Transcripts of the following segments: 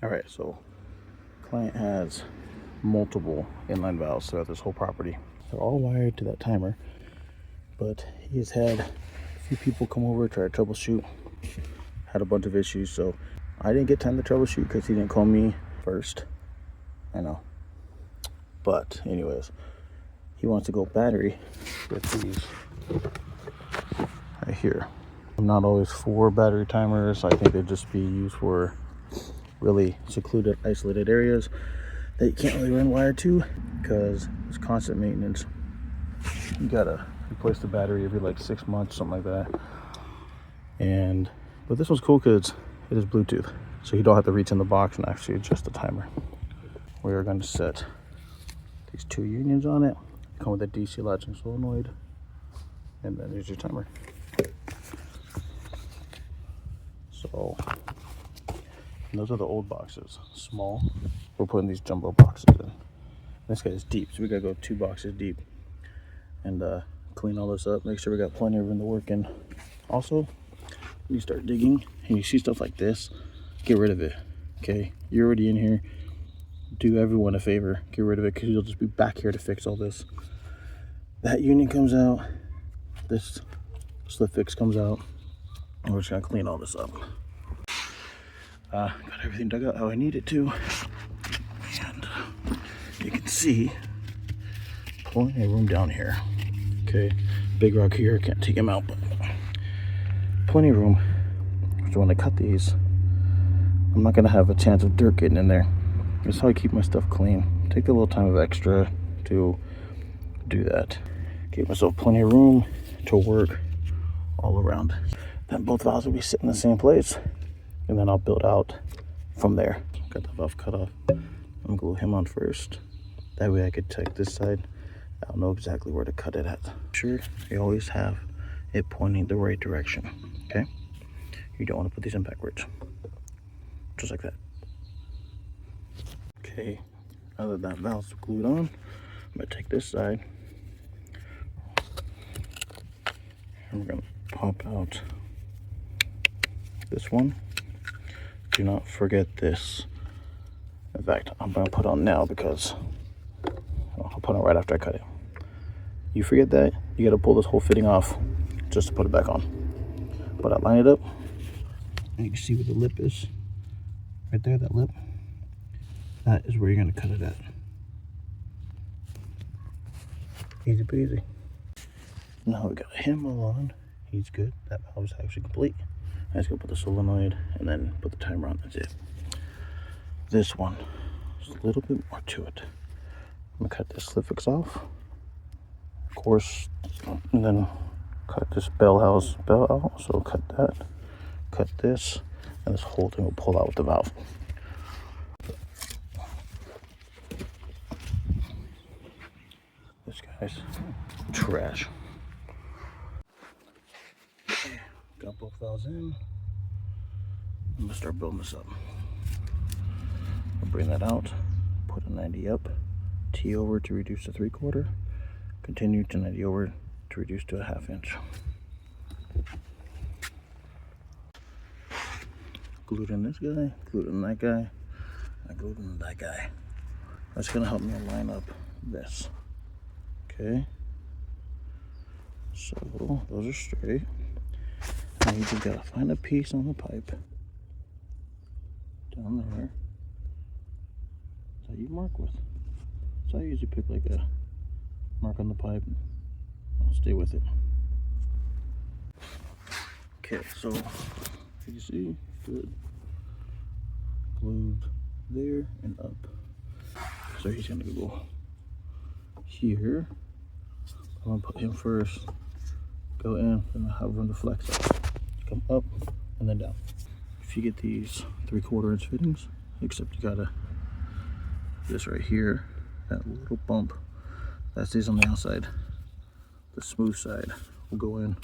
All right, so client has multiple inline valves throughout this whole property. They're all wired to that timer, but he's had a few people come over, try to troubleshoot, had a bunch of issues, so I didn't get time to troubleshoot because he didn't call me first. I know. But anyways, he wants to go battery with these right here. I'm not always for battery timers. I think they'd just be used for really secluded, isolated areas that you can't really run wire to because it's constant maintenance. You gotta replace the battery every like 6 months, something like that. But this one's cool because it is Bluetooth, so you don't have to reach in the box and actually adjust the timer. We are going to set these 2 unions on it. Come with a DC latching solenoid, and then there's your timer. So those are the old boxes, small. We're putting these jumbo boxes in. This guy is deep, so we gotta go 2 boxes deep and clean all this up. Make sure we got plenty of room to work in. Also, when you start digging and you see stuff like this, get rid of it. Okay, you're already in here. Do everyone a favor, get rid of it, because you'll just be back here to fix all this. That union comes out, this slip fix comes out, and we're just gonna clean all this up. Got everything dug out how I need it to, and you can see plenty of room down here. Okay, big rock here, can't take him out, but plenty of room. So when I cut these, I'm not gonna have a chance of dirt getting in there. That's how I keep my stuff clean. Take a little time of extra to do that. Give myself plenty of room to work all around. Then both valves will be sitting in the same place, and then I'll build out from there. Got the valve cut off. I'm gonna glue him on first. That way I could check this side. I'll know exactly where to cut it at. Sure, you always have it pointing the right direction, okay? You don't want to put these in backwards. Just like that. Okay, now that that valve's glued on, I'm gonna take this side and we're gonna pop out this one. Do not forget this. In fact, I'm gonna put on now because I'll put on right after I cut it. You forget that, you gotta pull this whole fitting off just to put it back on. But I line it up, and you can see where the lip is. Right there, that lip. That is where you're gonna cut it at. Easy peasy. Now we got him all on. He's good. That valve is actually complete. I just gotta put the solenoid and then put the timer on. That's it. This one, there's a little bit more to it. I'm gonna cut this slip fix off, of course, and then cut this bell out. So cut that, cut this, and this whole thing will pull out with the valve. This guy's trash. Okay, got both valves in. I'm gonna start building this up. I'll bring that out, put a 90 up, T over to reduce to 3/4, continue to 90 over to reduce to a 1/2 inch. Glued in this guy, glued in that guy, and glued in that guy. That's gonna help me line up this. Okay, so those are straight. Now you just gotta find a piece on the pipe down there that you mark with. So I usually pick like a mark on the pipe and I'll stay with it. Okay, so you see, good. Glued there and up. So he's gonna go here. I'm gonna put him first, go in, and have room to flex up. Come up and then down. If you get these 3/4 inch fittings, except you gotta, this right here, that little bump, that stays on the outside. The smooth side will go in.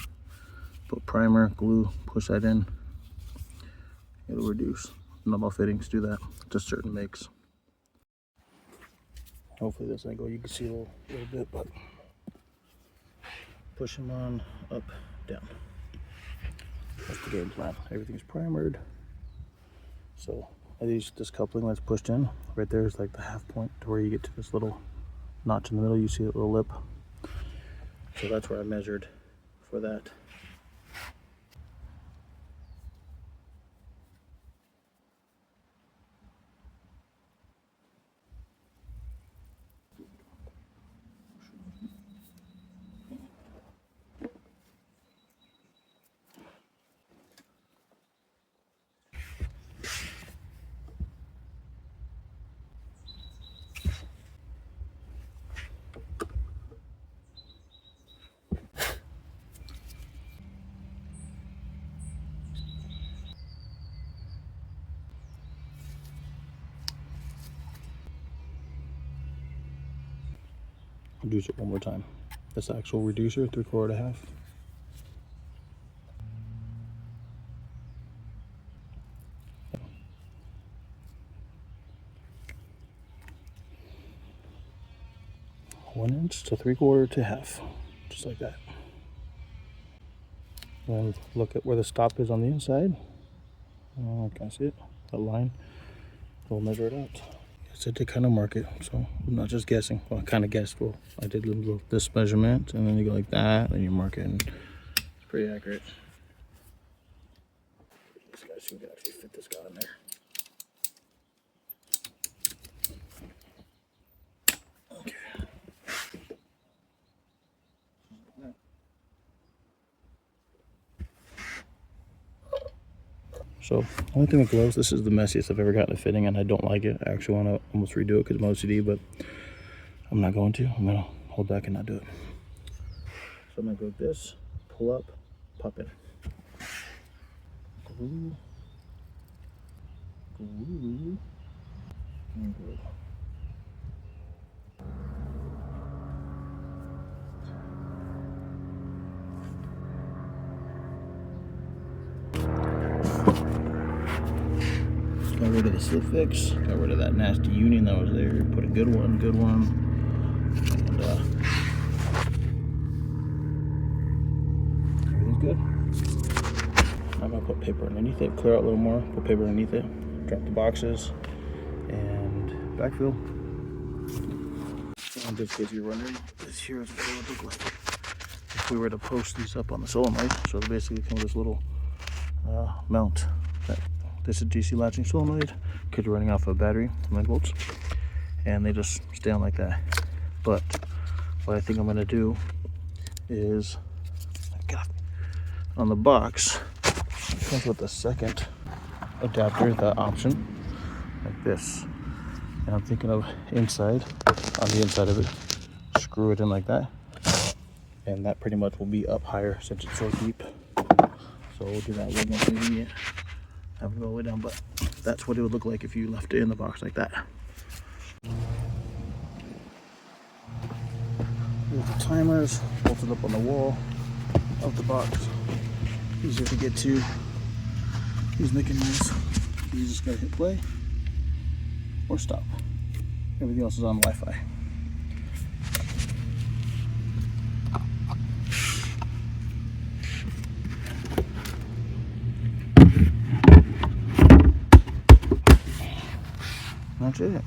Put primer, glue, push that in. It'll reduce. Not all fittings do that, just certain makes. Hopefully this angle you can see a little bit, but push them on, up, down. That's the game plan. Everything's primered, so This coupling that's pushed in right there is like the half point to where you get to this little notch in the middle. You see that little lip, so that's where I measured for that. Reduce it one more time. That's the actual reducer, 3/4 to half. One inch to 3/4 to half, just like that. And look at where the stop is on the inside. Can I see it? That line. We'll measure it out. I said to kind of mark it, so I'm not just guessing. Well, I kind of guessed. Well, I did this measurement, and then you go like that, and you mark it, and it's pretty accurate. This guy, see if we can actually fit this guy in there. Okay. So, only thing with gloves, this is the messiest I've ever gotten a fitting, and I don't like it. I actually want to almost redo it because I'm OCD, but I'm not going to. I'm going to hold back and not do it. So I'm going to go like this, pull up, pop in. Glue, glue, and glue. Got rid of the slip fix, got rid of that nasty union that was there, put a good one, and everything's good. I'm gonna put paper underneath it, clear out a little more, put paper underneath it, drop the boxes, and backfill. And just in case you're wondering, this here is what it would look like if we were to post these up on the solenoid. So it basically comes with this little mount. This is DC latching solenoid, because you're running off a battery, 9 volts, and they just stay on like that. But what I think I'm gonna do is, on the box, it comes with a second adapter, that option, like this. And I'm thinking of inside, on the inside of it, screw it in like that. And that pretty much will be up higher since it's so deep. So we'll do that a little more convenient. Have it go all the way down, but that's what it would look like if you left it in the box like that. Here's the timers bolted up on the wall of the box. Easier to get to. He's making noise. You just gotta hit play or stop. Everything else is on Wi-Fi. That's it.